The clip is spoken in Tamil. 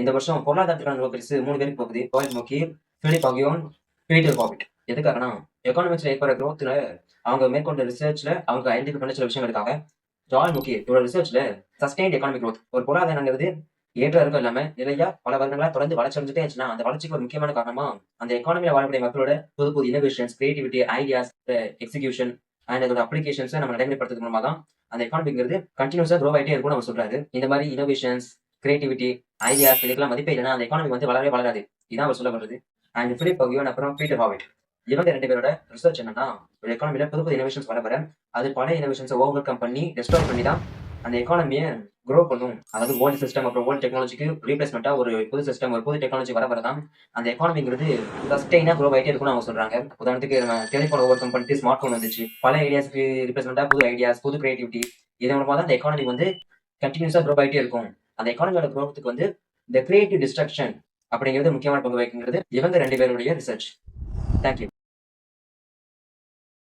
இந்த வருஷம் பொருளாதாரத்துக்கான நோபல் பரிசு 3 பேருக்கு போகுது. Joel Mokyr, Philippe Aghion, Peter Howitt. எதுக்காகனா எக்கானமிக்ஸ்ல ஏற்படுற growthல அவங்க மேற்கொண்ட ரிசர்ச்ல அவங்க ஐடென்டிஃபை பண்ண சில விஷயங்களுக்காக ஜோயல் மொக்கீர் இவரோட ரிசர்ச்ல சஸ்டைன்ட் எக்கானமிக் growth ஒரு பொருளாதாரங்கிறது ஏற்ற இறக்கம் இல்லாம நிலையா பல வருடங்களா தொடர்ந்து வளர்ச்சி அடைஞ்சிட்டே இருந்துச்சுன்னா அந்த வளர்ச்சிக்கு ஒரு முக்கியமான காரணமா அந்த எக்கானமில வாழக்கூடிய மக்களோட புது புது innovations, creativity, ideas, execution and அதோட அப்ளிகேஷன்ஸை நம்ம நடைமுறைப்படுத்துறது மூலமா தான் அந்த எக்கானமிங்கிறது கண்டினியூஸா க்ரோ ஆகிட்டே இருக்கும்னு அவர் சொல்றாரு. இந்த மாதிரி இனோவேஷன்ஸ், கிரியேட்டிவிட்டி, ஐடியாஸ் இதுக்கெல்லாம் மதிப்பே இல்லைன்னா அந்த எக்கானமி வந்து வளரவே வளராது. இதான் அவர் சொல்ல வருது. அண்ட் பிலிப் அகியோன் அப்புறம் பீட்டர் ஹாவிட் இவங்க 2 பேரோட ரிசர்ச் என்னன்னா ஒரு எக்கானமில புது புது இனோவேஷன்ஸ் வர அது பழைய இனோவேஷன்ஸை ஓவர் கம் பண்ணி ரெஸ்டோர் பண்ணி தான் அந்த எக்கானமியை க்ரோ பண்ணும். அதாவது ஓல்டு சிஸ்டம் அப்புறம் ஓல்டு டெக்னாலஜிக்கு ரீப்ளேஸ்மெண்டா ஒரு புது சிஸ்டம் ஒரு புது டெக்னாலஜி வரதான் அந்த எக்கானமிங்கிறது சஸ்டெயினா க்ரோ ஆகிட்டே இருக்கும்னு அவங்க சொல்றாங்க. உதாரணத்துக்கு நம்ம டெலிஃபோன் ஓவர் கம் பண்ணிட்டு ஸ்மார்ட் போன் வந்துச்சு. பல ஐடியாஸ்க்கு ரீப்ளேஸ்மெண்டா புது ஐடியாஸ், புது கிரியேட்டிவிட்டி இதன் மூலமா தான் அந்த எக்கானமி வந்து கண்டினியூஸா க்ரோ ஆகிட்டே இருக்கும். அந்த எக்கானமியோட க்ரோத்துக்கு வந்து இந்த கிரியேட்டிவ் டிஸ்ட்ரக்ஷன் அப்படிங்கிறது முக்கியமான பங்கு வகிக்கிறது இவங்க 2 பேருடைய ரிசர்ச். தேங்க்யூ.